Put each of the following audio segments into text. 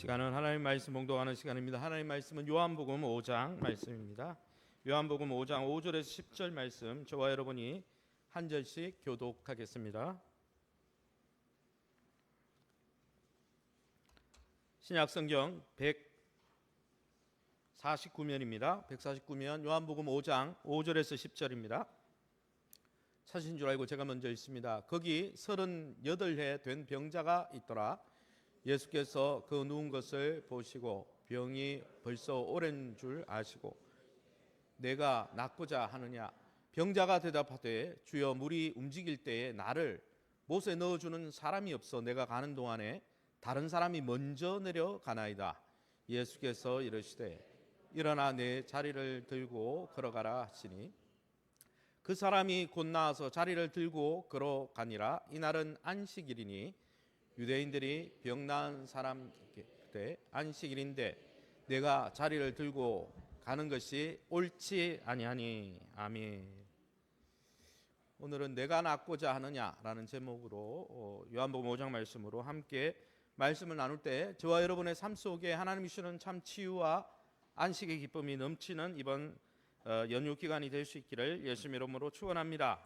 시간은 하나님 말씀 봉독하는 시간입니다. 하나님 말씀은 요한복음 5장 말씀입니다. 요한복음 5장 5절에서 10절 말씀, 저와 여러분이 한 절씩 교독하겠습니다. 신약성경 149면입니다. 149면 요한복음 5장 5절에서 10절입니다. 찾으신 줄 알고 제가 먼저 읽습니다. 거기 38해 된 병자가 있더라. 예수께서 그 누운 것을 보시고 병이 벌써 오랜 줄 아시고 내가 낫고자 하느냐. 병자가 대답하되 주여, 물이 움직일 때에 나를 못에 넣어주는 사람이 없어 내가 가는 동안에 다른 사람이 먼저 내려가나이다. 예수께서 이르시되 일어나 내 자리를 들고 걸어가라 하시니 그 사람이 곧 나와서 자리를 들고 걸어가니라. 이날은 안식일이니 유대인들이 병 나은 사람께 안식일인데 내가 자리를 들고 가는 것이 옳지 아니하니. 아멘. 오늘은 내가 낫고자 하느냐라는 제목으로 요한복음 5장 말씀으로 함께 말씀을 나눌 때 저와 여러분의 삶 속에 하나님이 주시는 참 치유와 안식의 기쁨이 넘치는 이번 연휴 기간이 될 수 있기를 예수님 이름으로 축원합니다.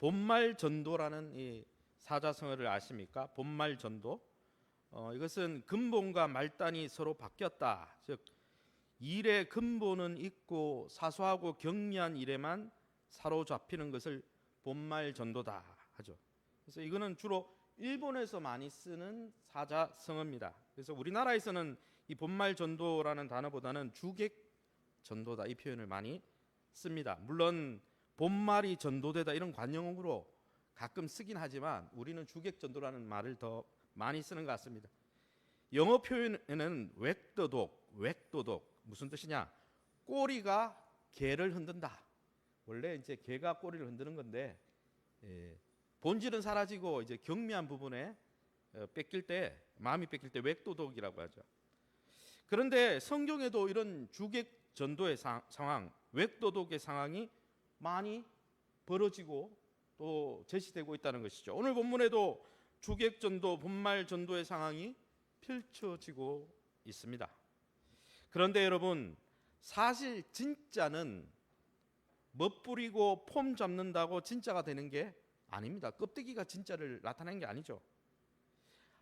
본말 전도라는 이 사자성어를 아십니까? 본말 전도. 이것은 근본과 말단이 서로 바뀌었다. 즉 일의 근본은 있고 사소하고 경미한 일에만 사로잡히는 것을 본말 전도다 하죠. 그래서 이거는 주로 일본에서 많이 쓰는 사자성어입니다. 그래서 우리나라에서는 이 본말 전도라는 단어보다는 주객 전도다 이 표현을 많이 씁니다. 물론 본말이 전도되다 이런 관용어로 가끔 쓰긴 하지만 우리는 주객 전도라는 말을 더 많이 쓰는 것 같습니다. 영어 표현에는 웩도독 무슨 뜻이냐? 꼬리가 개를 흔든다. 원래 이제 개가 꼬리를 흔드는 건데 본질은 사라지고 이제 경미한 부분에 마음이 뺏길 때 웩도독이라고 하죠. 그런데 성경에도 이런 주객 전도의 상황, 웩도독의 상황이 많이 벌어지고 또 제시되고 있다는 것이죠. 오늘 본문에도 주객 전도, 본말 전도의 상황이 펼쳐지고 있습니다. 그런데 여러분, 사실 진짜는 멋부리고 폼 잡는다고 진짜가 되는 게 아닙니다. 껍데기가 진짜를 나타내는 게 아니죠.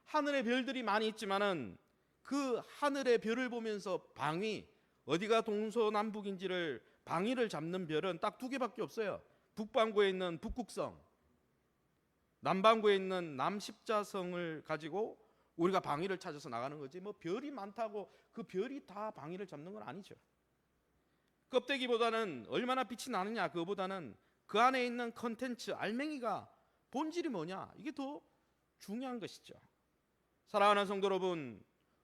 하늘의 별들이 많이 있지만은 그 하늘의 별을 보면서 방위, 어디가 동서남북인지를 방위를 잡는 별은 딱 2개밖에 없어요. 북반구에 있는 북극성, 남반구에 있는 남십자성을 가지고 우리가 방위를 찾아서 나가는 거지 뭐 별이 많다고 그 별이 다 방위를 잡는 건 아니죠. 껍데기보다는 얼마나 빛이 나느냐, 그거보다는 그 안에 있는 컨텐츠, 알맹이가 본질이 뭐냐, 이게 더 중요한 것이죠. 사랑하는 성도 여러분,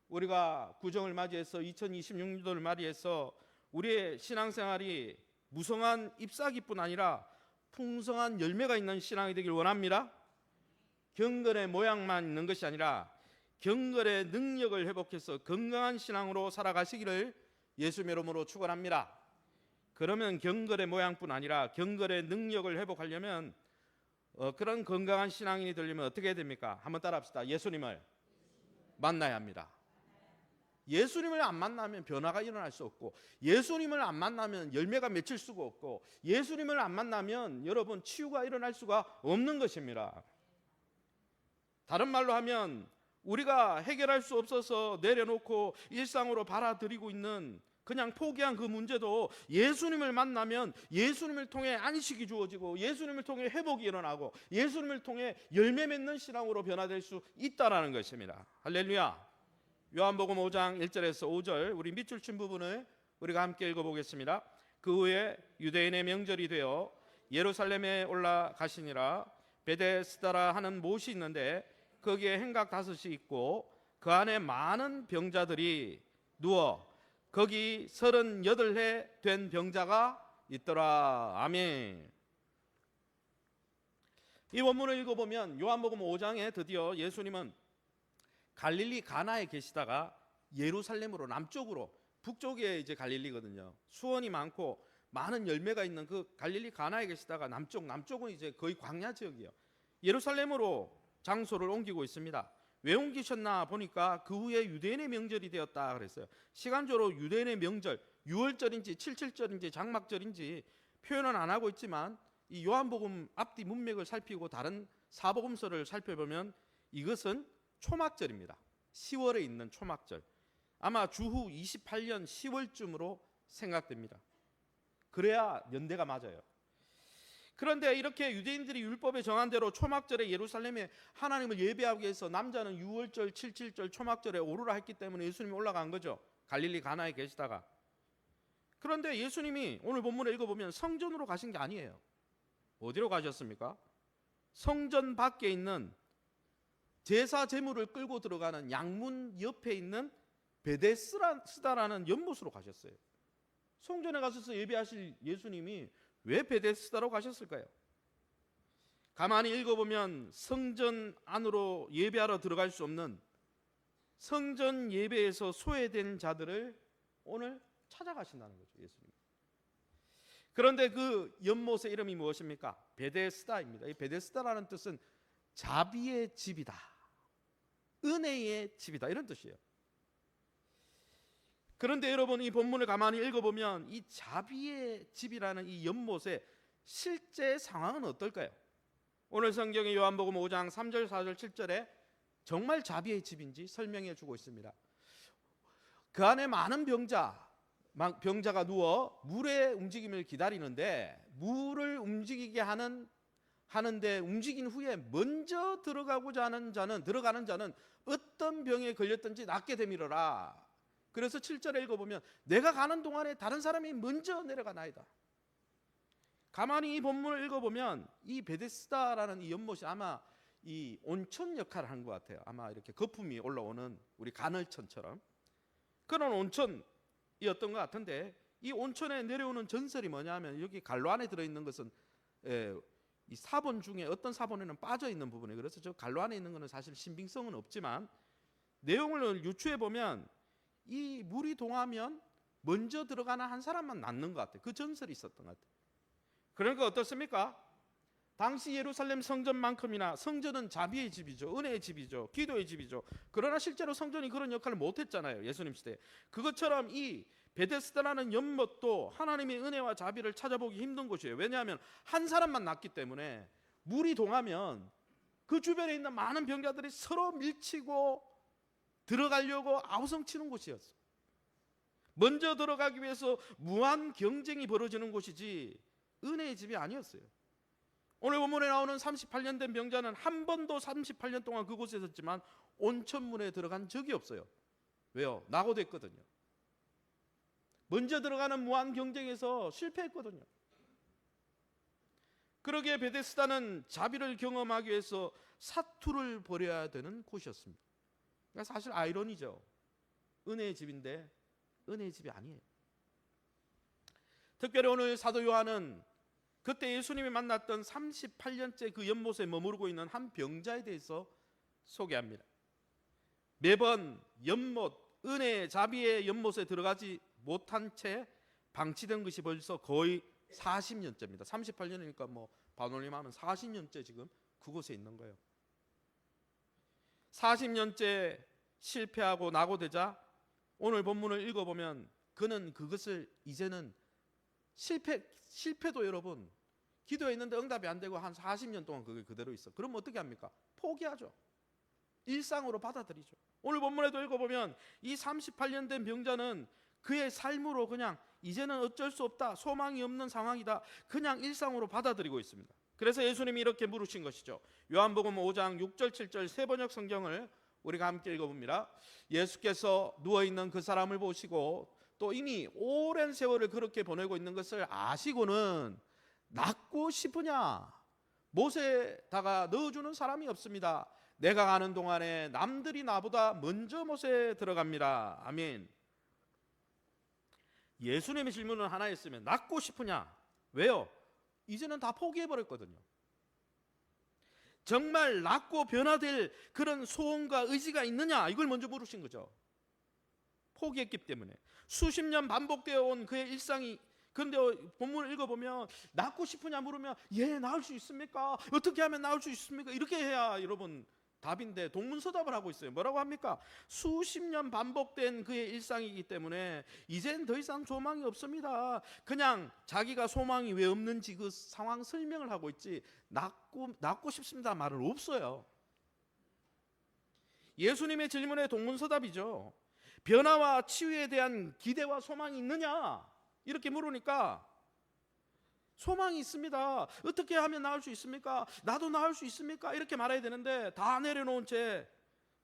우리가 구정을 맞이해서 2026년도를 맞이해서 우리의 신앙생활이 무성한 잎사귀뿐 아니라 풍성한 열매가 있는 신앙이 되길 원합니다. 경건의 모양만 있는 것이 아니라 경건의 능력을 회복해서 건강한 신앙으로 살아가시기를 예수님 이름으로 축원합니다. 그러면 경건의 모양뿐 아니라 경건의 능력을 회복하려면 그런 건강한 신앙인이 되려면 어떻게 해야 됩니까? 한번 따라합시다. 예수님을 만나야 합니다. 예수님을 안 만나면 변화가 일어날 수 없고, 예수님을 안 만나면 열매가 맺힐 수가 없고, 예수님을 안 만나면 여러분 치유가 일어날 수가 없는 것입니다. 다른 말로 하면 우리가 해결할 수 없어서 내려놓고 일상으로 받아들이고 있는, 그냥 포기한 그 문제도 예수님을 만나면 예수님을 통해 안식이 주어지고 예수님을 통해 회복이 일어나고 예수님을 통해 열매 맺는 신앙으로 변화될 수 있다라는 것입니다. 할렐루야. 요한복음 5장 1절에서 5절 우리 밑줄 친 부분을 우리가 함께 읽어보겠습니다. 그 후에 유대인의 명절이 되어 예루살렘에 올라가시니라. 베데스다라 하는 못이 있는데 거기에 행각 5이 있고 그 안에 많은 병자들이 누워 거기 38해 된 병자가 있더라. 아멘. 이 원문을 읽어보면 요한복음 5장에 드디어 예수님은 갈릴리 가나에 계시다가 예루살렘으로 남쪽으로, 북쪽에 이제 갈릴리거든요. 수원이 많고 많은 열매가 있는 그 갈릴리 가나에 계시다가 남쪽은 이제 거의 광야 지역이에요. 예루살렘으로 장소를 옮기고 있습니다. 왜 옮기셨나 보니까 그 후에 유대인의 명절이 되었다 그랬어요. 시간적으로 유대인의 명절, 유월절인지 칠칠절인지 장막절인지 표현은 안 하고 있지만 이 요한복음 앞뒤 문맥을 살피고 다른 사복음서를 살펴보면 이것은 초막절입니다. 10월에 있는 초막절. 아마 주후 28년 10월쯤으로 생각됩니다. 그래야 연대가 맞아요. 그런데 이렇게 유대인들이 율법에 정한 대로 초막절에 예루살렘에 하나님을 예배하기 위해서 남자는 6월절, 7.7절 초막절에 오르라 했기 때문에 예수님이 올라간 거죠. 갈릴리 가나에 계시다가. 그런데 예수님이 오늘 본문을 읽어보면 성전으로 가신 게 아니에요. 어디로 가셨습니까? 성전 밖에 있는 제사 제물을 끌고 들어가는 양문 옆에 있는 베데스다라는 연못으로 가셨어요. 성전에 가셔서 예배하실 예수님이 왜 베데스다로 가셨을까요? 가만히 읽어보면 성전 안으로 예배하러 들어갈 수 없는 성전 예배에서 소외된 자들을 오늘 찾아가신다는 거죠, 예수님. 그런데 그 연못의 이름이 무엇입니까? 베데스다입니다. 이 베데스다라는 뜻은 자비의 집이다, 은혜의 집이다, 이런 뜻이에요. 그런데 여러분, 이 본문을 가만히 읽어보면 이 자비의 집이라는 이 연못의 실제 상황은 어떨까요? 오늘 성경의 요한복음 5장 3절, 4절, 7절에 정말 자비의 집인지 설명해 주고 있습니다. 그 안에 많은 병자가 누워 물의 움직임을 기다리는데, 물을 움직이게 하는데 움직인 후에 먼저 들어가는 자는 어떤 병에 걸렸든지 낫게 되밀어라. 그래서 7절에 읽어보면 내가 가는 동안에 다른 사람이 먼저 내려가나이다. 가만히 이 본문을 읽어보면 이 베데스다라는 이 연못이 아마 이 온천 역할을 한 것 같아요. 아마 이렇게 거품이 올라오는 우리 간헐천처럼 그런 온천이었던 것 같은데, 이 온천에 내려오는 전설이 뭐냐면, 여기 갈로 안에 들어있는 것은 이 사본 중에 어떤 사본에는 빠져있는 부분이에요. 그래서 저 갈로 안에 있는 것은 사실 신빙성은 없지만 내용을 유추해 보면 이 물이 동하면 먼저 들어가는 한 사람만 낫는 것 같아요. 그 전설이 있었던 것 같아요. 그러니까 어떻습니까? 당시 예루살렘 성전만큼이나 성전은 자비의 집이죠, 은혜의 집이죠, 기도의 집이죠. 그러나 실제로 성전이 그런 역할을 못했잖아요, 예수님 시대에. 그것처럼 이 베데스다라는 연못도 하나님의 은혜와 자비를 찾아보기 힘든 곳이에요. 왜냐하면 한 사람만 낫기 때문에 물이 동하면 그 주변에 있는 많은 병자들이 서로 밀치고 들어가려고 아우성치는 곳이었어요. 먼저 들어가기 위해서 무한 경쟁이 벌어지는 곳이지 은혜의 집이 아니었어요. 오늘 본문에 나오는 38년 된 병자는 한 번도 38년 동안 그곳에 있었지만 온천문에 들어간 적이 없어요. 왜요? 낙오됐거든요. 먼저 들어가는 무한 경쟁에서 실패했거든요. 그러기에 베데스다는 자비를 경험하기 위해서 사투를 벌여야 되는 곳이었습니다. 그러니까 사실 아이러니죠. 은혜의 집인데 은혜의 집이 아니에요. 특별히 오늘 사도 요한은 그때 예수님이 만났던 38년째 그 연못에 머무르고 있는 한 병자에 대해서 소개합니다. 매번 연못, 은혜의 자비의 연못에 들어가지 못한 채 방치된 것이 벌써 거의 40년째입니다. 38년이니까 뭐 반올림 하면 40년째 지금 그곳에 있는 거예요. 40년째 실패하고 낙오되자 오늘 본문을 읽어보면 그는 그것을 이제는 실패도 여러분, 기도했는데 응답이 안 되고 한 40년 동안 그게 그대로 있어. 그럼 어떻게 합니까? 포기하죠. 일상으로 받아들이죠. 오늘 본문에도 읽어보면 이 38년 된 병자는 그의 삶으로 그냥 이제는 어쩔 수 없다, 소망이 없는 상황이다, 그냥 일상으로 받아들이고 있습니다. 그래서 예수님이 이렇게 물으신 것이죠. 요한복음 5장 6절 7절 세 번역 성경을 우리가 함께 읽어봅니다. 예수께서 누워있는 그 사람을 보시고 또 이미 오랜 세월을 그렇게 보내고 있는 것을 아시고는 낫고 싶으냐? 못에다가 넣어주는 사람이 없습니다. 내가 가는 동안에 남들이 나보다 먼저 못에 들어갑니다. 아멘. 예수님의 질문은 하나였으면 낫고 싶으냐? 왜요? 이제는 다 포기해버렸거든요. 정말 낫고 변화될 그런 소원과 의지가 있느냐? 이걸 먼저 물으신 거죠. 포기했기 때문에. 수십 년 반복되어 온 그의 일상이, 그런데 본문을 읽어보면 낫고 싶으냐 물으면 예, 나을 수 있습니까? 어떻게 하면 나을 수 있습니까? 이렇게 해야 여러분 답인데 동문서답을 하고 있어요. 뭐라고 합니까? 수십 년 반복된 그의 일상이기 때문에 이젠 더 이상 소망이 없습니다. 그냥 자기가 소망이 왜 없는지 그 상황 설명을 하고 있지 낫고 싶습니다 말은 없어요. 예수님의 질문에 동문서답이죠. 변화와 치유에 대한 기대와 소망이 있느냐? 이렇게 물으니까 소망이 있습니다. 어떻게 하면 나을 수 있습니까? 나도 나을 수 있습니까? 이렇게 말해야 되는데 다 내려놓은 채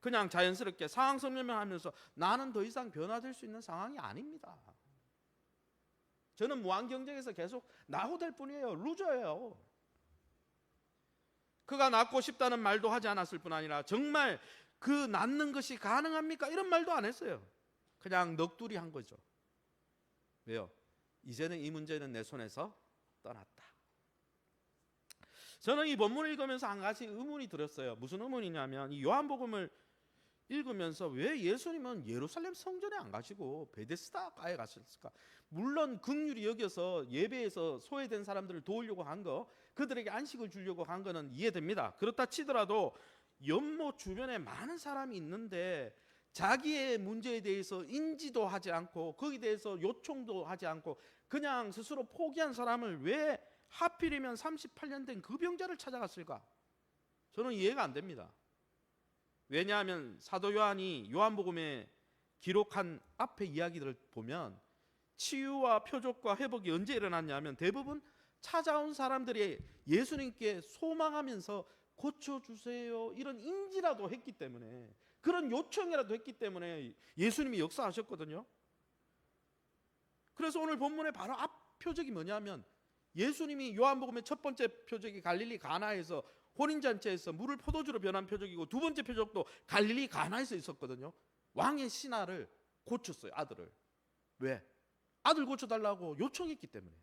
그냥 자연스럽게 상황 설명하면서 나는 더 이상 변화될 수 있는 상황이 아닙니다. 저는 무한경쟁에서 계속 나호될 뿐이에요. 루저예요. 그가 낫고 싶다는 말도 하지 않았을 뿐 아니라 정말 그 낫는 것이 가능합니까? 이런 말도 안 했어요. 그냥 넋두리 한 거죠. 왜요? 이제는 이 문제는 내 손에서 떠났다. 저는 이 본문을 읽으면서 한 가지 의문이 들었어요. 무슨 의문이냐면 이 요한복음을 읽으면서 왜 예수님은 예루살렘 성전에 안 가시고 베데스다가에 가셨을까? 물론 긍휼히 여겨서 예배에서 소외된 사람들을 도우려고 한 거, 그들에게 안식을 주려고 한 거는 이해됩니다. 그렇다 치더라도 연못 주변에 많은 사람이 있는데 자기의 문제에 대해서 인지도 하지 않고 거기에 대해서 요청도 하지 않고 그냥 스스로 포기한 사람을 왜 하필이면 38년 된 그 병자를 찾아갔을까? 저는 이해가 안 됩니다. 왜냐하면 사도 요한이 요한복음에 기록한 앞의 이야기들을 보면 치유와 표적과 회복이 언제 일어났냐면 대부분 찾아온 사람들이 예수님께 소망하면서 고쳐주세요 이런 인지라도 했기 때문에, 그런 요청이라도 했기 때문에 예수님이 역사하셨거든요. 그래서 오늘 본문의 바로 앞 표적이 뭐냐면 예수님이 요한복음의 첫 번째 표적이 갈릴리 가나에서 혼인잔치에서 물을 포도주로 변한 표적이고 두 번째 표적도 갈릴리 가나에서 있었거든요. 왕의 신하를 고쳤어요. 아들을. 왜? 아들 고쳐달라고 요청했기 때문에.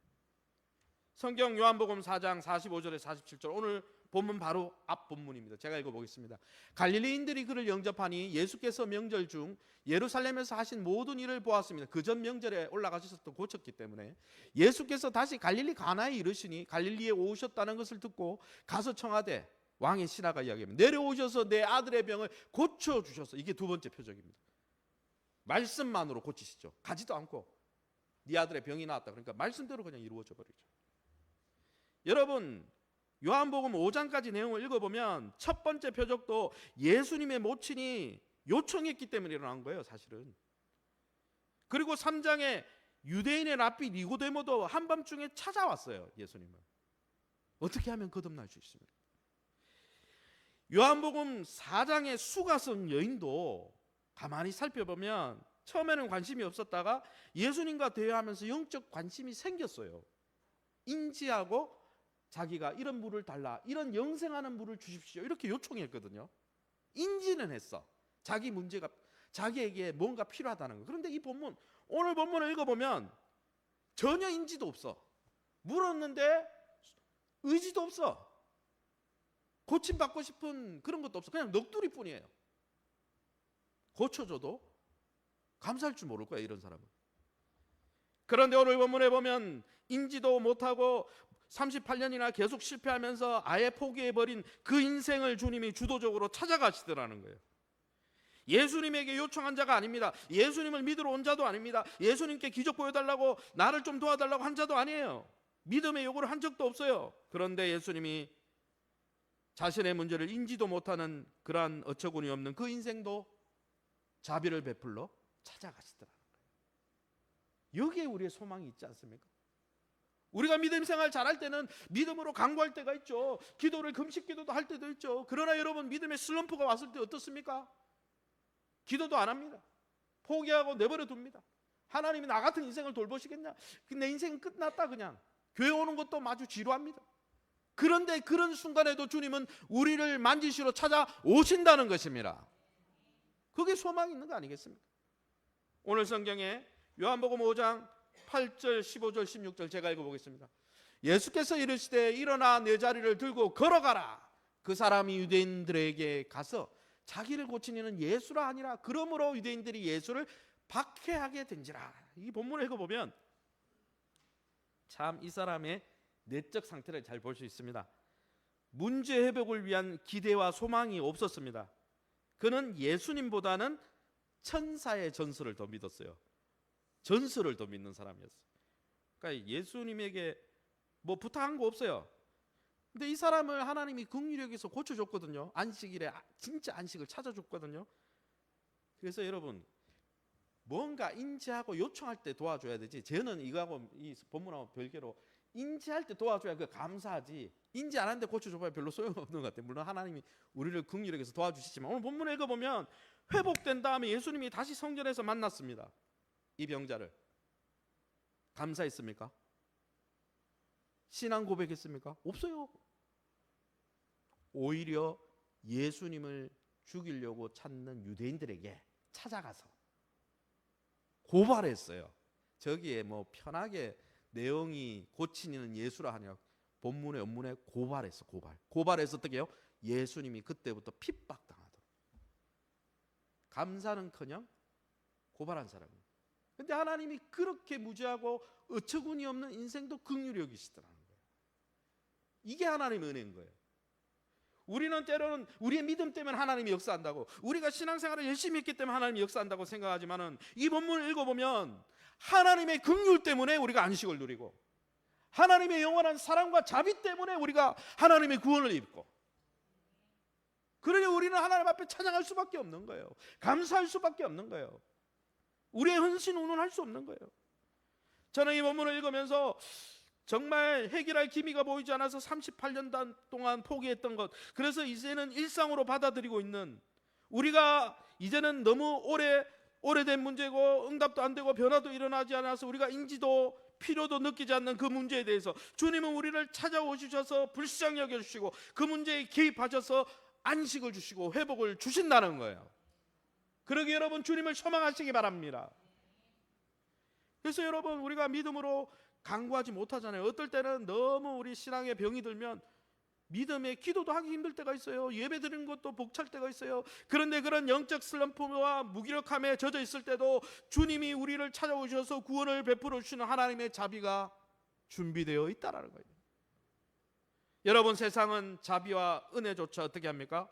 성경 요한복음 4장 45절에 47절, 오늘 본문 바로 앞 본문입니다. 제가 읽어보겠습니다. 갈릴리인들이 그를 영접하니 예수께서 명절 중 예루살렘에서 하신 모든 일을 보았습니다. 그 전 명절에 올라가셔서 또 고쳤기 때문에 예수께서 다시 갈릴리 가나에 이르시니 갈릴리에 오셨다는 것을 듣고 가서 청하되, 왕의 신하가 이야기합니다. 내려오셔서 내 아들의 병을 고쳐주셔서, 이게 두 번째 표적입니다. 말씀만으로 고치시죠. 가지도 않고 네 아들의 병이 나았다. 그러니까 말씀대로 그냥 이루어져 버리죠. 여러분, 요한복음 5장까지 내용을 읽어보면 첫 번째 표적도 예수님의 모친이 요청했기 때문에 일어난 거예요, 사실은. 그리고 3장에 유대인의 랍비 니고데모도 한밤중에 찾아왔어요, 예수님을. 어떻게 하면 거듭날 수 있습니까? 요한복음 4장의 수가성 여인도 가만히 살펴보면 처음에는 관심이 없었다가 예수님과 대화하면서 영적 관심이 생겼어요. 인지하고 자기가 이런 물을 달라, 이런 영생하는 물을 주십시오, 이렇게 요청했거든요. 인지는 했어. 자기 문제가, 자기에게 뭔가 필요하다는 거. 그런데 이 본문, 오늘 본문을 읽어보면 전혀 인지도 없어. 물었는데 의지도 없어. 고침받고 싶은 그런 것도 없어. 그냥 넋두리 뿐이에요. 고쳐줘도 감사할 줄 모를 거야, 이런 사람은. 그런데 오늘 본문에 보면 인지도 못하고 38년이나 계속 실패하면서 아예 포기해버린 그 인생을 주님이 주도적으로 찾아가시더라는 거예요. 예수님에게 요청한 자가 아닙니다. 예수님을 믿으러 온 자도 아닙니다. 예수님께 기적 보여달라고, 나를 좀 도와달라고 한 자도 아니에요. 믿음의 요구를 한 적도 없어요. 그런데 예수님이 자신의 문제를 인지도 못하는 그러한 어처구니 없는 그 인생도 자비를 베풀러 찾아가시더라는 거예요. 여기에 우리의 소망이 있지 않습니까? 우리가 믿음 생활 잘할 때는 믿음으로 강구할 때가 있죠. 기도를 금식 기도도 할 때도 있죠. 그러나 여러분, 믿음의 슬럼프가 왔을 때 어떻습니까? 기도도 안 합니다. 포기하고 내버려 둡니다. 하나님이 나 같은 인생을 돌보시겠냐? 내 인생은 끝났다. 그냥 교회 오는 것도 마주 지루합니다. 그런데 그런 순간에도 주님은 우리를 만지시러 찾아오신다는 것입니다. 그게 소망이 있는 거 아니겠습니까? 오늘 성경에 요한복음 5장 8절, 15절, 16절 제가 읽어보겠습니다. 예수께서 이르시되 일어나 내 자리를 들고 걸어가라. 그 사람이 유대인들에게 가서 자기를 고친 이는 예수라 하니라. 그러므로 유대인들이 예수를 박해하게 된지라. 이 본문을 읽어보면 참 이 사람의 내적 상태를 잘 볼 수 있습니다. 문제 회복을 위한 기대와 소망이 없었습니다. 그는 예수님보다는 천사의 전설을 더 믿었어요. 전설을 더 믿는 사람이었어요. 그러니까 예수님에게 뭐 부탁한 거 없어요. 근데 이 사람을 하나님이 긍휼히 여기서 고쳐줬거든요. 안식일에 진짜 안식을 찾아줬거든요. 그래서 여러분, 뭔가 인지하고 요청할 때 도와줘야 되지. 저는 이거하고 이 본문하고 별개로 인지할 때 도와줘야 그 감사하지, 인지 안 하는데 고쳐줘봐야 별로 소용없는 것 같아요. 물론 하나님이 우리를 긍휼히 여기서 도와주시지만, 오늘 본문을 읽어보면 회복된 다음에 예수님이 다시 성전에서 만났습니다. 이 병자를. 감사했습니까? 신앙 고백했습니까? 없어요. 오히려 예수님을 죽이려고 찾는 유대인들에게 찾아가서 고발했어요. 저기에 뭐 편하게 내용이 고치는 예수라 하냐, 본문의 원문에 고발했어. 고발해서 어떻게 해요? 예수님이 그때부터 핍박당하도록. 감사는커녕 고발한 사람이에요. 근데 하나님이 그렇게 무지하고 어처구니 없는 인생도 긍휼히 여기시더라는 거예요. 이게 하나님의 은혜인 거예요. 우리는 때로는 우리의 믿음 때문에 하나님이 역사한다고, 우리가 신앙생활을 열심히 했기 때문에 하나님이 역사한다고 생각하지만은, 이 본문을 읽어보면 하나님의 긍휼 때문에 우리가 안식을 누리고, 하나님의 영원한 사랑과 자비 때문에 우리가 하나님의 구원을 입고, 그러니 우리는 하나님 앞에 찬양할 수밖에 없는 거예요. 감사할 수밖에 없는 거예요. 우리의 헌신 운운할 수 없는 거예요. 저는 이 본문을 읽으면서 정말 해결할 기미가 보이지 않아서 38년 동안 포기했던 것, 그래서 이제는 일상으로 받아들이고 있는, 우리가 이제는 너무 오래된 문제고 응답도 안 되고 변화도 일어나지 않아서 우리가 인지도 필요도 느끼지 않는 그 문제에 대해서 주님은 우리를 찾아오셔서 불쌍히 여겨주시고 그 문제에 개입하셔서 안식을 주시고 회복을 주신다는 거예요. 그러기에 여러분, 주님을 소망하시기 바랍니다. 그래서 여러분, 우리가 믿음으로 강구하지 못하잖아요. 어떨 때는 너무 우리 신앙에 병이 들면 믿음에 기도도 하기 힘들 때가 있어요. 예배 드리는 것도 벅찰 때가 있어요. 그런데 그런 영적 슬럼프와 무기력함에 젖어 있을 때도 주님이 우리를 찾아오셔서 구원을 베풀어 주시는 하나님의 자비가 준비되어 있다라는 거예요. 여러분, 세상은 자비와 은혜조차 어떻게 합니까?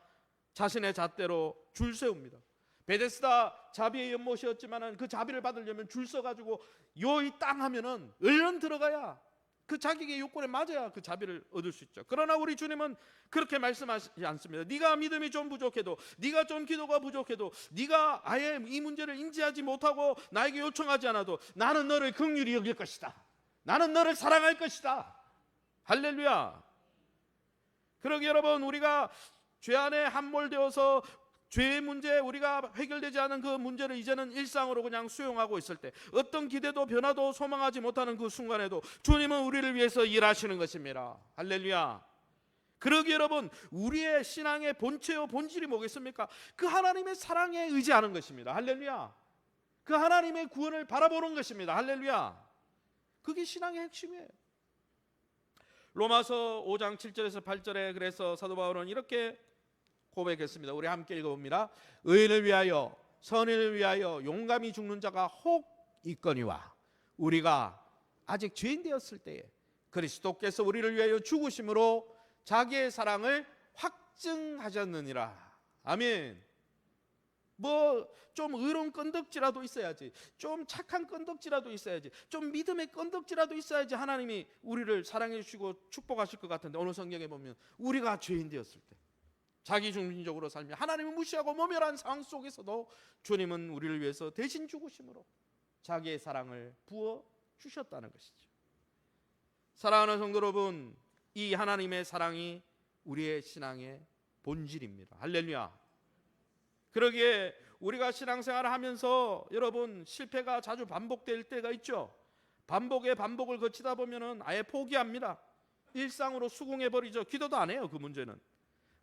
자신의 잣대로 줄 세웁니다. 베데스다 자비의 연못이었지만은 그 자비를 받으려면 줄 서가지고 요이 땅 하면은 얼른 들어가야, 그 자기의 요건에 맞아야 그 자비를 얻을 수 있죠. 그러나 우리 주님은 그렇게 말씀하시지 않습니다. 네가 믿음이 좀 부족해도, 네가 좀 기도가 부족해도, 네가 아예 이 문제를 인지하지 못하고 나에게 요청하지 않아도 나는 너를 긍휼히 여길 것이다. 나는 너를 사랑할 것이다. 할렐루야. 그러기 여러분, 우리가 죄 안에 함몰되어서 죄의 문제, 우리가 해결되지 않은 그 문제를 이제는 일상으로 그냥 수용하고 있을 때, 어떤 기대도 변화도 소망하지 못하는 그 순간에도 주님은 우리를 위해서 일하시는 것입니다. 할렐루야. 그러기 여러분, 우리의 신앙의 본체요 본질이 뭐겠습니까? 그 하나님의 사랑에 의지하는 것입니다. 할렐루야. 그 하나님의 구원을 바라보는 것입니다. 할렐루야. 그게 신앙의 핵심이에요. 로마서 5장 7절에서 8절에 그래서 사도 바울은 이렇게 고백했습니다. 우리 함께 읽어봅니다. 의인을 위하여, 선인을 위하여 용감히 죽는 자가 혹 있거니와 우리가 아직 죄인 되었을 때에 그리스도께서 우리를 위하여 죽으심으로 자기의 사랑을 확증하셨느니라. 아멘. 뭐 좀 의로운 건덕지라도 있어야지, 좀 착한 건덕지라도 있어야지, 좀 믿음의 건덕지라도 있어야지 하나님이 우리를 사랑해 주시고 축복하실 것 같은데, 오늘 성경에 보면 우리가 죄인 되었을 때, 자기 중심적으로 살며 하나님을 무시하고 모멸한 상황 속에서도 주님은 우리를 위해서 대신 죽으심으로 자기의 사랑을 부어 주셨다는 것이죠. 사랑하는 성도 여러분, 이 하나님의 사랑이 우리의 신앙의 본질입니다. 할렐루야. 그러기에 우리가 신앙생활을 하면서 여러분, 실패가 자주 반복될 때가 있죠. 반복에 반복을 거치다 보면은 아예 포기합니다. 일상으로 수긍해버리죠. 기도도 안 해요, 그 문제는.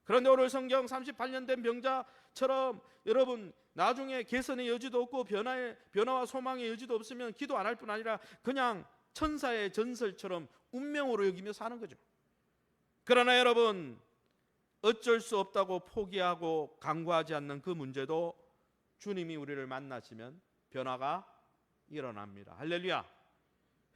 그런데 오늘 성경 38년 된 병자처럼 여러분, 나중에 개선의 여지도 없고 변화와 소망의 여지도 없으면 기도 안 할 뿐 아니라 그냥 천사의 전설처럼 운명으로 여기며 사는 거죠. 그러나 여러분, 어쩔 수 없다고 포기하고 간구하지 않는 그 문제도 주님이 우리를 만나시면 변화가 일어납니다. 할렐루야.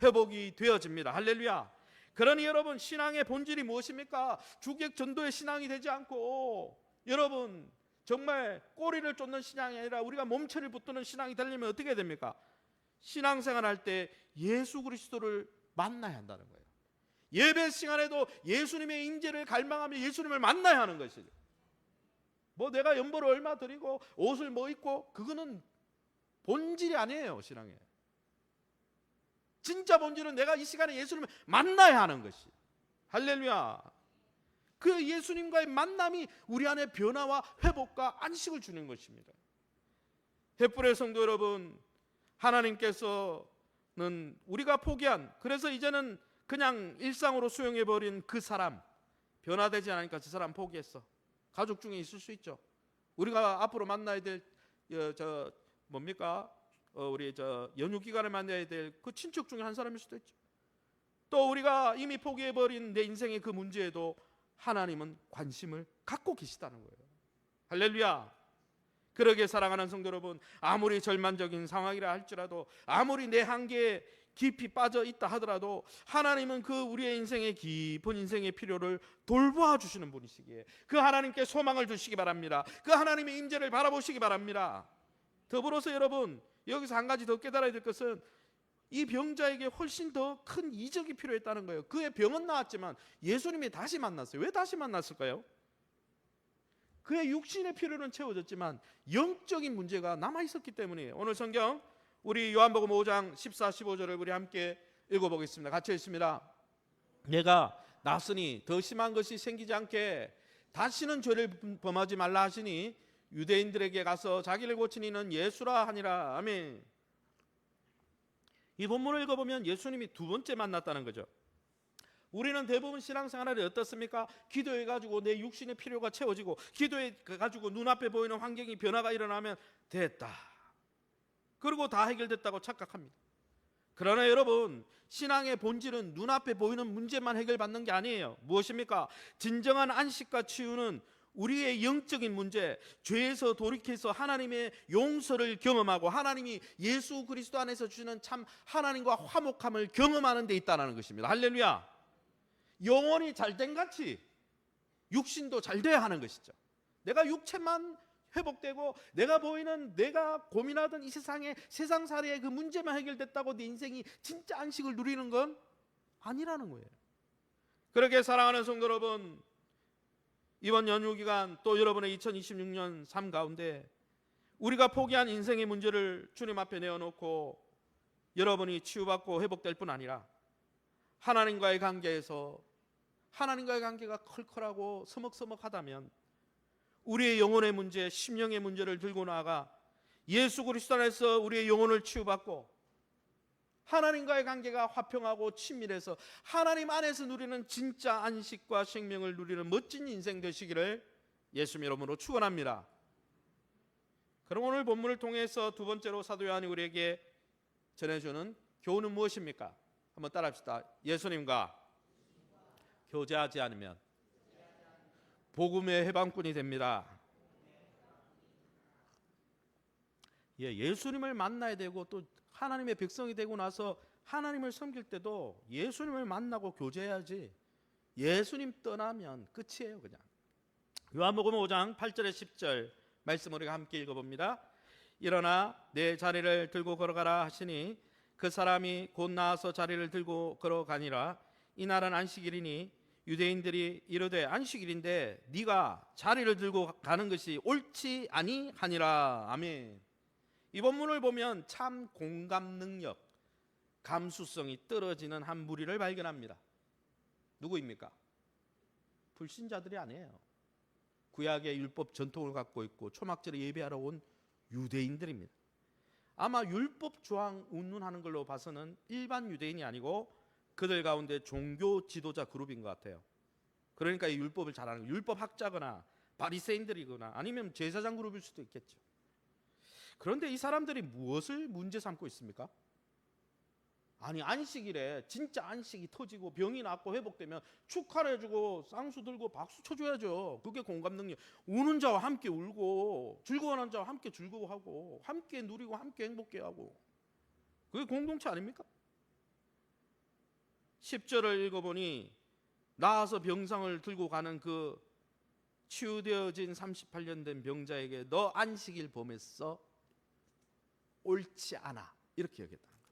회복이 되어집니다. 할렐루야. 그러니 여러분, 신앙의 본질이 무엇입니까? 주객 전도의 신앙이 되지 않고 여러분 정말 꼬리를 쫓는 신앙이 아니라 우리가 몸체를 붙드는 신앙이 되려면 어떻게 됩니까? 신앙생활할 때 예수 그리스도를 만나야 한다는 거예요. 예배 시간에도 예수님의 임재를 갈망하며 예수님을 만나야 하는 것이죠. 뭐 내가 연보를 얼마 드리고 옷을 뭐 입고 그거는 본질이 아니에요. 신앙에 진짜 본질은 내가 이 시간에 예수님을 만나야 하는 것이. 할렐루야. 그 예수님과의 만남이 우리 안에 변화와 회복과 안식을 주는 것입니다. 햇불의 성도 여러분, 하나님께서는 우리가 포기한, 그래서 이제는 그냥 일상으로 수용해버린 그 사람, 변화되지 않으니까 그 사람 포기했어. 가족 중에 있을 수 있죠. 우리가 앞으로 만나야 될 우리 연휴 기간에 만나야 될 그 친척 중에 한 사람일 수도 있죠. 또 우리가 이미 포기해버린 내 인생의 그 문제에도 하나님은 관심을 갖고 계시다는 거예요. 할렐루야. 그러게 사랑하는 성도 여러분, 아무리 절망적인 상황이라 할지라도, 아무리 내 한계에 깊이 빠져 있다 하더라도 하나님은 그 우리의 인생의 깊은 인생의 필요를 돌보아 주시는 분이시기에 그 하나님께 소망을 두시기 바랍니다. 그 하나님의 임재를 바라보시기 바랍니다. 더불어서 여러분, 여기서 한 가지 더 깨달아야 될 것은 이 병자에게 훨씬 더 큰 이적이 필요했다는 거예요. 그의 병은 나았지만 예수님이 다시 만났어요. 왜 다시 만났을까요? 그의 육신의 필요는 채워졌지만 영적인 문제가 남아있었기 때문이에요. 오늘 성경 우리 요한복음 5장 14, 15절을 우리 함께 읽어보겠습니다. 같이 읽습니다. 내가 났으니 더 심한 것이 생기지 않게 다시는 죄를 범하지 말라 하시니 유대인들에게 가서 자기를 고친 이는 예수라 하니라. 아멘. 이 본문을 읽어보면 예수님이 두 번째 만났다는 거죠. 우리는 대부분 신앙생활이 어떻습니까? 기도해가지고 내 육신의 필요가 채워지고 기도해가지고 눈앞에 보이는 환경이 변화가 일어나면 됐다, 그리고 다 해결됐다고 착각합니다. 그러나 여러분, 신앙의 본질은 눈앞에 보이는 문제만 해결받는 게 아니에요. 무엇입니까? 진정한 안식과 치유는 우리의 영적인 문제, 죄에서 돌이켜서 하나님의 용서를 경험하고 하나님이 예수 그리스도 안에서 주시는 참 하나님과 화목함을 경험하는 데 있다는 것입니다. 할렐루야. 영혼이 잘된 같이 육신도 잘 돼야 하는 것이죠. 내가 육체만 회복되고 내가 보이는 내가 고민하던 이 세상의 세상살이의 그 문제만 해결됐다고 내 인생이 진짜 안식을 누리는 건 아니라는 거예요. 그렇게 사랑하는 성도 여러분, 이번 연휴 기간 또 여러분의 2026년 삶 가운데 우리가 포기한 인생의 문제를 주님 앞에 내어놓고 여러분이 치유받고 회복될 뿐 아니라 하나님과의 관계에서 하나님과의 관계가 컬컬하고 서먹서먹하다면 우리의 영혼의 문제, 심령의 문제를 들고 나아가 예수 그리스도 안에서 우리의 영혼을 치유받고 하나님과의 관계가 화평하고 친밀해서 하나님 안에서 누리는 진짜 안식과 생명을 누리는 멋진 인생 되시기를 예수님 이름으로 축원합니다. 그럼 오늘 본문을 통해서 두 번째로 사도 요한이 우리에게 전해주는 교훈은 무엇입니까? 한번 따라합시다. 예수님과 교제하지 않으면 복음의 해방꾼이 됩니다. 예수님을 만나야 되고 또 하나님의 백성이 되고 나서 하나님을 섬길 때도 예수님을 만나고 교제해야지, 예수님 떠나면 끝이에요. 그냥. 요한복음 5장 8절에 10절 말씀 우리가 함께 읽어봅니다. 일어나 내 자리를 들고 걸어가라 하시니 그 사람이 곧 나와서 자리를 들고 걸어가니라. 이날은 안식일이니 유대인들이 이르되 안식일인데 네가 자리를 들고 가는 것이 옳지 아니하니라. 아멘. 이 본문을 보면 참 공감 능력, 감수성이 떨어지는 한 무리를 발견합니다. 누구입니까? 불신자들이 아니에요. 구약의 율법 전통을 갖고 있고 초막절에 예배하러 온 유대인들입니다. 아마 율법 조항 운운하는 걸로 봐서는 일반 유대인이 아니고 그들 가운데 종교 지도자 그룹인 것 같아요. 그러니까 이 율법을 잘 아는 율법 학자거나 바리새인들이거나 아니면 제사장 그룹일 수도 있겠죠. 그런데 이 사람들이 무엇을 문제 삼고 있습니까? 아니, 안식일에 진짜 안식이 터지고 병이 낫고 회복되면 축하를 해주고 쌍수 들고 박수 쳐줘야죠. 그게 공감 능력. 우는 자와 함께 울고 즐거워하는 자와 함께 즐거워하고 함께 누리고 함께 행복해하고, 그게 공동체 아닙니까? 10절을 읽어보니 나와서 병상을 들고 가는 그 치유되어진 38년 된 병자에게 너 안식일 범했어? 옳지 않아. 이렇게 여겼다는 거예요.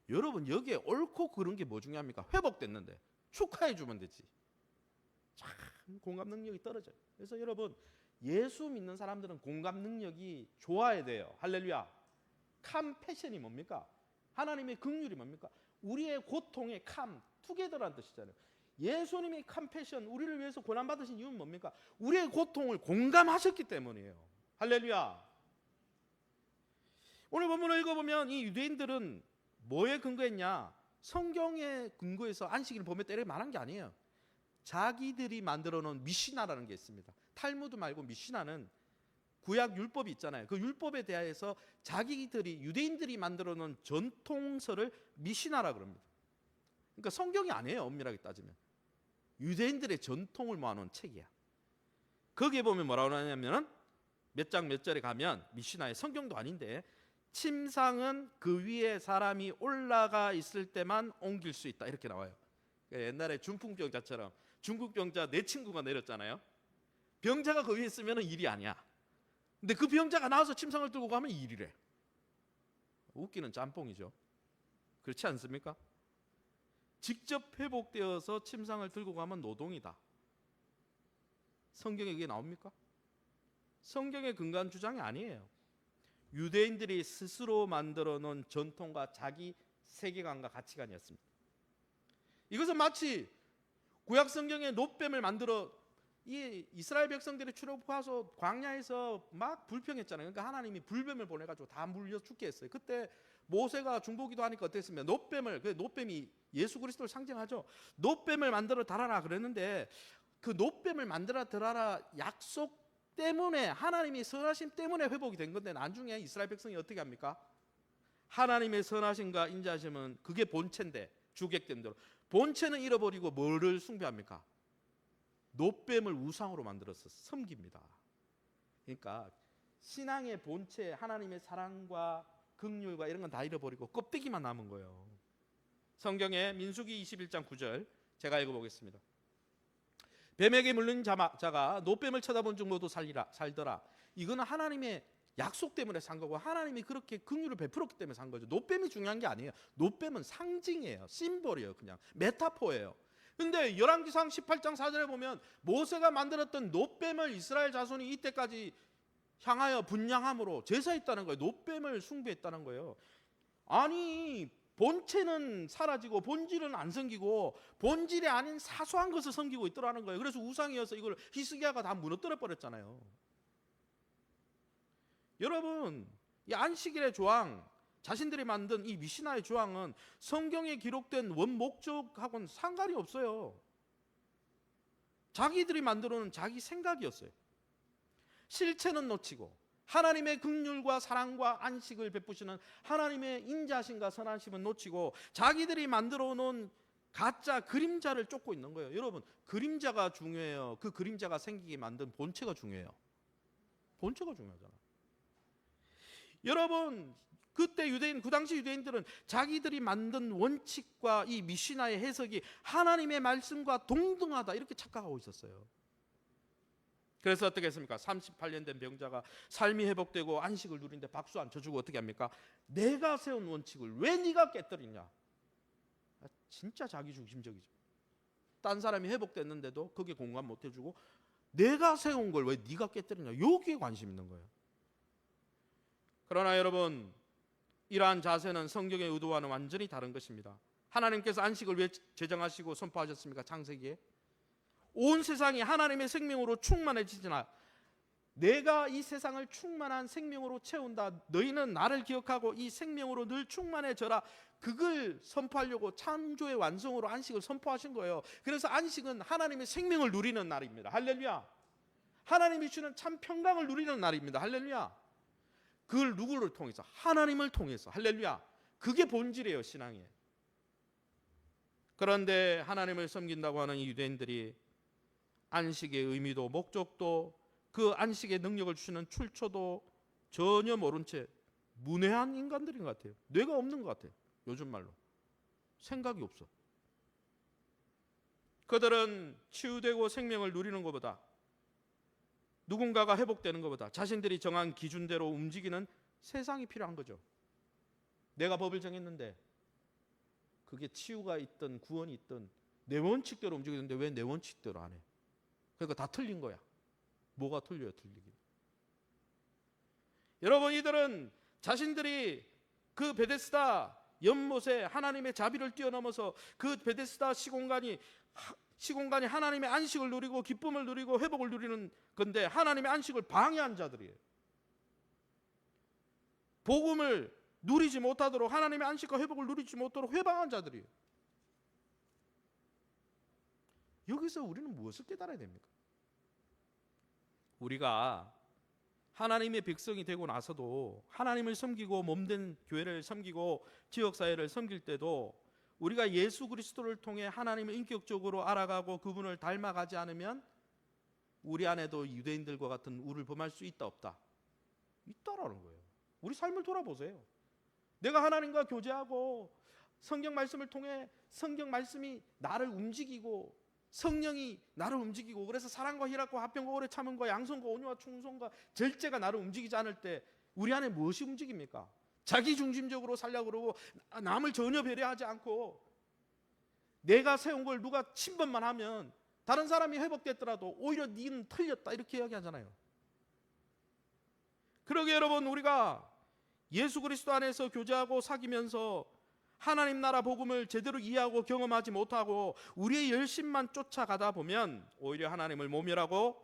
여러분, 여기에 옳고 그른 게 뭐 중요합니까? 회복됐는데 축하해 주면 되지. 참 공감 능력이 떨어져요. 그래서 여러분, 예수 믿는 사람들은 공감 능력이 좋아야 돼요. 할렐루야. 컴패션이 뭡니까? 하나님의 긍휼이 뭡니까? 우리의 고통에 투게더라는 뜻이잖아요. 예수님이 컴패션, 우리를 위해서 고난받으신 이유는 뭡니까? 우리의 고통을 공감하셨기 때문이에요. 할렐루야. 오늘 본문을 읽어보면 이 유대인들은 뭐에 근거했냐? 성경에 근거해서 안식일을 범했다 이렇게 말한 게 아니에요. 자기들이 만들어 놓은 미시나라는 게 있습니다. 탈무드 말고 미시나는 구약 율법이 있잖아요. 그 율법에 대해서 자기들이, 유대인들이 만들어 놓은 전통서를 미시나라 그럽니다. 그러니까 성경이 아니에요. 엄밀하게 따지면 유대인들의 전통을 모아놓은 책이야. 거기에 보면 뭐라고 하냐면 몇 장 몇 절에 가면 미시나의 성경도 아닌데 침상은 그 위에 사람이 올라가 있을 때만 옮길 수 있다 이렇게 나와요. 옛날에 중풍병자처럼 중국 병자 내 친구가 내렸잖아요. 병자가 그 위에 있으면 일이 아니야. 근데 그 병자가 나와서 침상을 들고 가면 일이래. 웃기는 짬뽕이죠. 그렇지 않습니까? 직접 회복되어서 침상을 들고 가면 노동이다. 성경에 그게 나옵니까? 성경의 근거한 주장이 아니에요. 유대인들이 스스로 만들어 놓은 전통과 자기 세계관과 가치관이었습니다. 이것은 마치 구약 성경에 놋뱀을 만들어 이 이스라엘 백성들이 출애굽해서 광야에서 막 불평했잖아요. 그러니까 하나님이 불뱀을 보내가지고 다 물려 죽게 했어요. 그때 모세가 중보기도 하니까 어땠습니까? 놋뱀이 예수 그리스도를 상징하죠. 놋뱀을 만들어 달아라 그랬는데 그 놋뱀을 만들어 달아라 약속 때문에, 하나님이 선하심 때문에 회복이 된 건데 나중에 이스라엘 백성이 어떻게 합니까? 하나님의 선하심과 인자하심은 그게 본체인데 주객된 대로 본체는 잃어버리고 뭐를 숭배합니까? 놋뱀을 우상으로 만들어서 섬깁니다. 그러니까 신앙의 본체, 하나님의 사랑과 긍휼과 이런 건 다 잃어버리고 껍데기만 남은 거예요. 성경에 민수기 21장 9절 제가 읽어보겠습니다. 뱀에게 물린 자가 놋뱀을 쳐다본 중 모두 살더라. 이거는 하나님의 약속 때문에 산 거고 하나님이 그렇게 긍휼을 베풀었기 때문에 산 거죠. 놋뱀이 중요한 게 아니에요. 놋뱀은 상징이에요. 심볼이에요. 그냥 메타포예요. 근데 열왕기상 18장 4절에 보면 모세가 만들었던 놋뱀을 이스라엘 자손이 이때까지 향하여 분향함으로 제사했다는 거예요. 놋뱀을 숭배했다는 거예요. 아니 본체는 사라지고 본질은 안 섬기고 본질이 아닌 사소한 것을 섬기고 있더라는 거예요. 그래서 우상이어서 이걸 히스기야가 다 무너뜨려 버렸잖아요. 여러분, 이 안식일의 조항, 자신들이 만든 이 미시나의 조항은 성경에 기록된 원목적하고는 상관이 없어요. 자기들이 만들어 놓은 자기 생각이었어요. 실체는 놓치고 하나님의 긍휼과 사랑과 안식을 베푸시는 하나님의 인자심과 선하심은 놓치고 자기들이 만들어 놓은 가짜 그림자를 쫓고 있는 거예요. 여러분, 그림자가 중요해요. 그 그림자가 생기게 만든 본체가 중요해요. 본체가 중요하잖아. 여러분, 그때 그 당시 유대인들은 자기들이 만든 원칙과 이 미시나의 해석이 하나님의 말씀과 동등하다 이렇게 착각하고 있었어요. 그래서 어떻게 했습니까? 38년 된 병자가 삶이 회복되고 안식을 누리는데 박수 안 쳐주고 어떻게 합니까? 내가 세운 원칙을 왜 네가 깨뜨리냐? 진짜 자기중심적이죠. 딴 사람이 회복됐는데도 거기에 공감 못 해주고 내가 세운 걸 왜 네가 깨뜨리냐? 여기에 관심 있는 거예요. 그러나 여러분, 이러한 자세는 성경의 의도와는 완전히 다른 것입니다. 하나님께서 안식을 왜 제정하시고 선포하셨습니까? 창세기에 온 세상이 하나님의 생명으로 충만해지지나 내가 이 세상을 충만한 생명으로 채운다. 너희는 나를 기억하고 이 생명으로 늘 충만해져라. 그걸 선포하려고 창조의 완성으로 안식을 선포하신 거예요. 그래서 안식은 하나님의 생명을 누리는 날입니다. 할렐루야. 하나님이 주는 참 평강을 누리는 날입니다. 할렐루야. 그걸 누구를 통해서? 하나님을 통해서. 할렐루야. 그게 본질이에요, 신앙에. 그런데 하나님을 섬긴다고 하는 이 유대인들이 안식의 의미도 목적도 그 안식의 능력을 주시는 출처도 전혀 모른 채 문외한 인간들인 것 같아요. 뇌가 없는 것 같아요. 요즘 말로. 생각이 없어. 그들은 치유되고 생명을 누리는 것보다, 누군가가 회복되는 것보다 자신들이 정한 기준대로 움직이는 세상이 필요한 거죠. 내가 법을 정했는데 그게 치유가 있든 구원이 있든 내 원칙대로 움직이는데 왜 내 원칙대로 안 해? 그러니까 다 틀린 거야. 뭐가 틀려요? 틀리기. 여러분, 이들은 자신들이 그 베데스다 연못에 하나님의 자비를 뛰어넘어서 그 베데스다 시공간이 하나님의 안식을 누리고 기쁨을 누리고 회복을 누리는 건데, 하나님의 안식을 방해한 자들이에요. 복음을 누리지 못하도록, 하나님의 안식과 회복을 누리지 못하도록 회방한 자들이에요. 여기서 우리는 무엇을 깨달아야 됩니까? 우리가 하나님의 백성이 되고 나서도 하나님을 섬기고 몸된 교회를 섬기고 지역사회를 섬길 때도 우리가 예수 그리스도를 통해 하나님을 인격적으로 알아가고 그분을 닮아가지 않으면 우리 안에도 유대인들과 같은 우를 범할 수 있다 없다? 있다라는 거예요. 우리 삶을 돌아보세요. 내가 하나님과 교제하고 성경 말씀을 통해 성경 말씀이 나를 움직이고 성령이 나를 움직이고, 그래서 사랑과 희락과 화평과 오래 참음과 양선과 온유와 충성과 절제가 나를 움직이지 않을 때 우리 안에 무엇이 움직입니까? 자기 중심적으로 살려고 그러고 남을 전혀 배려하지 않고 내가 세운 걸 누가 침범만 하면 다른 사람이 회복됐더라도 오히려 니는 틀렸다 이렇게 이야기하잖아요. 그러게 여러분, 우리가 예수 그리스도 안에서 교제하고 사귀면서 하나님 나라 복음을 제대로 이해하고 경험하지 못하고 우리의 열심만 쫓아가다 보면 오히려 하나님을 모멸하고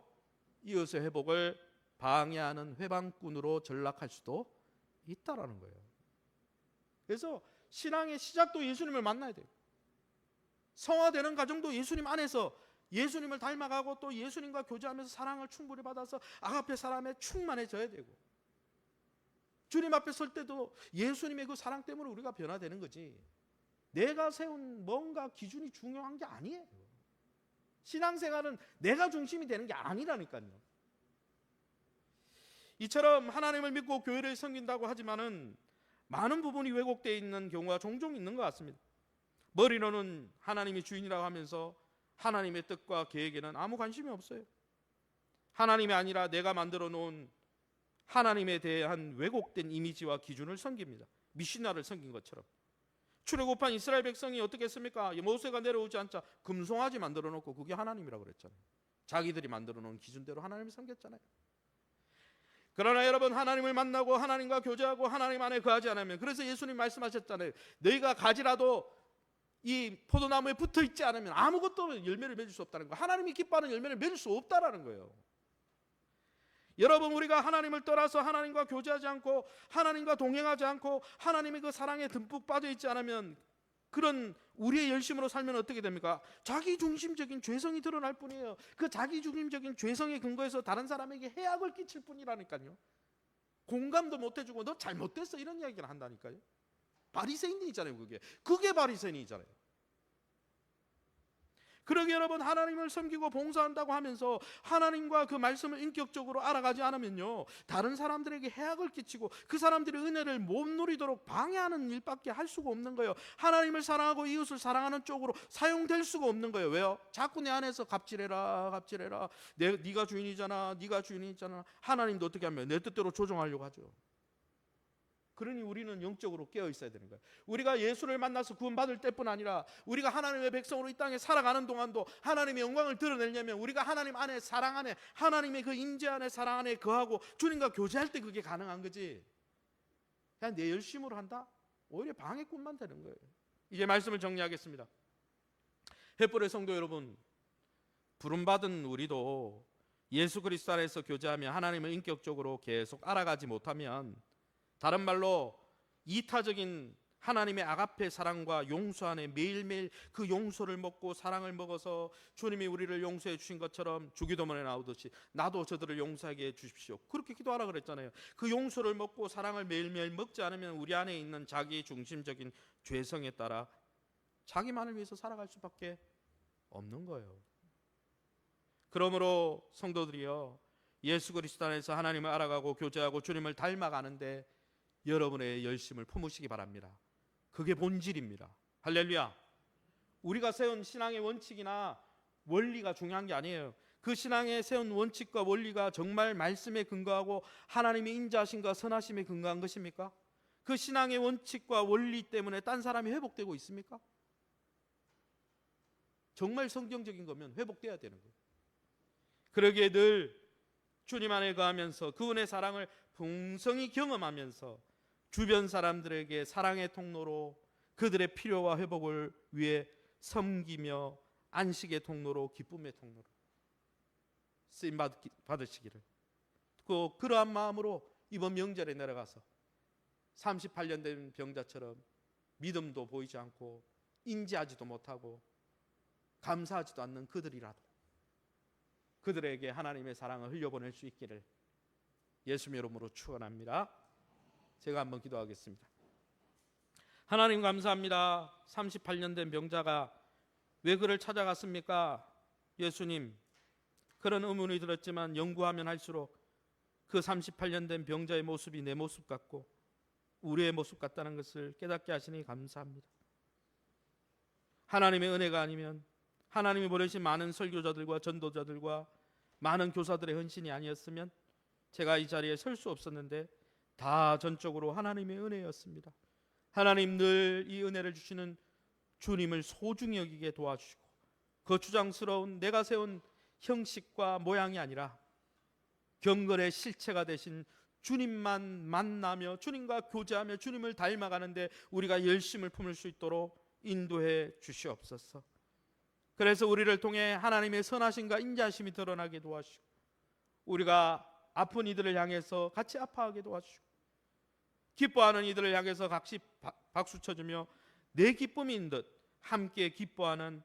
이웃의 회복을 방해하는 회방꾼으로 전락할 수도 있다라는 거예요. 그래서 신앙의 시작도 예수님을 만나야 돼요. 성화되는 과정도 예수님 안에서 예수님을 닮아가고 또 예수님과 교제하면서 사랑을 충분히 받아서 아가페 사람에 충만해져야 되고, 주님 앞에 설 때도 예수님의 그 사랑 때문에 우리가 변화되는 거지, 내가 세운 뭔가 기준이 중요한 게 아니에요. 신앙생활은 내가 중심이 되는 게 아니라니까요. 이처럼 하나님을 믿고 교회를 섬긴다고 하지만은 많은 부분이 왜곡되어 있는 경우가 종종 있는 것 같습니다. 머리로는 하나님이 주인이라고 하면서 하나님의 뜻과 계획에는 아무 관심이 없어요. 하나님이 아니라 내가 만들어 놓은 하나님에 대한 왜곡된 이미지와 기준을 섬깁니다. 미시나를 섬긴 것처럼. 출애굽한 이스라엘 백성이 어떻게 했습니까? 모세가 내려오지 않자 금송아지 만들어 놓고 그게 하나님이라고 그랬잖아요. 자기들이 만들어 놓은 기준대로 하나님을 섬겼잖아요. 그러나 여러분, 하나님을 만나고 하나님과 교제하고 하나님 안에 거하지 않으면, 그래서 예수님 말씀하셨잖아요. 너희가 가지라도 이 포도나무에 붙어 있지 않으면 아무것도 열매를 맺을 수 없다는 거예요. 하나님이 기뻐하는 열매를 맺을 수 없다라는 거예요. 여러분, 우리가 하나님을 떠나서 하나님과 교제하지 않고 하나님과 동행하지 않고 하나님의 그 사랑에 듬뿍 빠져 있지 않으면, 그런 우리의 열심으로 살면 어떻게 됩니까? 자기 중심적인 죄성이 드러날 뿐이에요. 그 자기 중심적인 죄성의 근거에서 다른 사람에게 해악을 끼칠 뿐이라니까요. 공감도 못 해주고 너 잘못됐어 이런 이야기를 한다니까요. 바리새인이잖아요. 그게 바리새인이잖아요. 그러게 여러분, 하나님을 섬기고 봉사한다고 하면서 하나님과 그 말씀을 인격적으로 알아가지 않으면요, 다른 사람들에게 해악을 끼치고 그 사람들의 은혜를 못 누리도록 방해하는 일밖에 할 수가 없는 거예요. 하나님을 사랑하고 이웃을 사랑하는 쪽으로 사용될 수가 없는 거예요. 왜요? 자꾸 내 안에서 갑질해라. 네가 주인이잖아. 네가 주인이잖아. 하나님도 어떻게 하면 내 뜻대로 조종하려고 하죠. 그러니 우리는 영적으로 깨어 있어야 되는 거예요. 우리가 예수를 만나서 구원받을 때뿐 아니라 우리가 하나님의 백성으로 이 땅에 살아가는 동안도 하나님의 영광을 드러내려면 우리가 하나님 안에, 사랑 안에, 하나님의 그 임재 안에, 사랑 안에 거하고 주님과 교제할 때 그게 가능한 거지, 그냥 내 열심으로 한다? 오히려 방해꾼만 되는 거예요. 이제 말씀을 정리하겠습니다. 햇불의 성도 여러분, 부름받은 우리도 예수 그리스도 안에서 교제하며 하나님을 인격적으로 계속 알아가지 못하면, 다른 말로 이타적인 하나님의 아가페 사랑과 용서 안에 매일매일 그 용서를 먹고 사랑을 먹어서 주님이 우리를 용서해 주신 것처럼 주기도문에 나오듯이 나도 저들을 용서하게 해 주십시오, 그렇게 기도하라 그랬잖아요. 그 용서를 먹고 사랑을 매일매일 먹지 않으면 우리 안에 있는 자기 중심적인 죄성에 따라 자기만을 위해서 살아갈 수밖에 없는 거예요. 그러므로 성도들이여, 예수 그리스도 안에서 하나님을 알아가고 교제하고 주님을 닮아가는데 여러분의 열심을 품으시기 바랍니다. 그게 본질입니다. 할렐루야. 우리가 세운 신앙의 원칙이나 원리가 중요한 게 아니에요. 그 신앙에 세운 원칙과 원리가 정말 말씀에 근거하고 하나님의 인자하심과 선하심에 근거한 것입니까? 그 신앙의 원칙과 원리 때문에 딴 사람이 회복되고 있습니까? 정말 성경적인 거면 회복돼야 되는 거예요. 그러기에 늘 주님 안에 거하면서 그분의 사랑을 풍성히 경험하면서 주변 사람들에게 사랑의 통로로 그들의 필요와 회복을 위해 섬기며 안식의 통로로 기쁨의 통로로 쓰임 받으시기를, 그러한 마음으로 이번 명절에 내려가서 38년 된 병자처럼 믿음도 보이지 않고 인지하지도 못하고 감사하지도 않는 그들이라도 그들에게 하나님의 사랑을 흘려보낼 수 있기를 예수님의 이름으로 축원합니다. 제가 한번 기도하겠습니다. 하나님 감사합니다. 38년 된 병자가 왜 그를 찾아갔습니까? 예수님, 그런 의문이 들었지만 연구하면 할수록 그 38년 된 병자의 모습이 내 모습 같고 우리의 모습 같다는 것을 깨닫게 하시니 감사합니다. 하나님의 은혜가 아니면, 하나님이 보내신 많은 설교자들과 전도자들과 많은 교사들의 헌신이 아니었으면 제가 이 자리에 설 수 없었는데 다 전적으로 하나님의 은혜였습니다. 하나님 늘 이 은혜를 주시는 주님을 소중히 여기게 도와주시고 거추장스러운 내가 세운 형식과 모양이 아니라 경건의 실체가 되신 주님만 만나며 주님과 교제하며 주님을 닮아가는데 우리가 열심을 품을 수 있도록 인도해 주시옵소서. 그래서 우리를 통해 하나님의 선하심과 인자하심이 드러나게 도와주시고 우리가 아픈 이들을 향해서 같이 아파하게 도와주시고 기뻐하는 이들을 향해서 같이 박수 쳐주며 내 기쁨인 듯 함께 기뻐하는,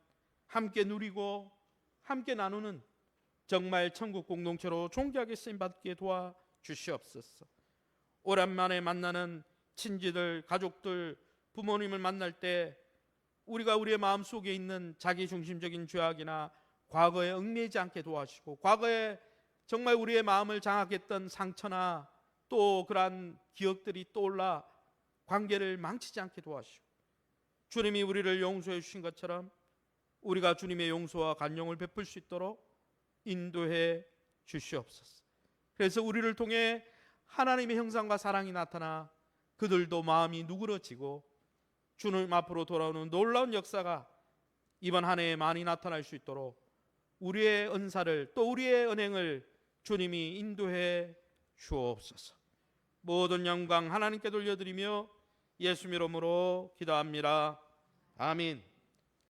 함께 누리고 함께 나누는 정말 천국 공동체로 존귀하게 쓰임받게 도와주시옵소서. 오랜만에 만나는 친지들, 가족들, 부모님을 만날 때 우리가 우리의 마음속에 있는 자기중심적인 죄악이나 과거에 얽매이지 않게 도와주시고 과거에 정말 우리의 마음을 장악했던 상처나 또 그러한 기억들이 떠올라 관계를 망치지 않게 도와주시고 주님이 우리를 용서해 주신 것처럼 우리가 주님의 용서와 간용을 베풀 수 있도록 인도해 주시옵소서. 그래서 우리를 통해 하나님의 형상과 사랑이 나타나 그들도 마음이 누그러지고 주님 앞으로 돌아오는 놀라운 역사가 이번 한 해에 많이 나타날 수 있도록 우리의 은사를 또 우리의 은행을 주님이 인도해 주옵소서. 모든 영광 하나님께 돌려드리며 예수님 이름으로 기도합니다. 아멘.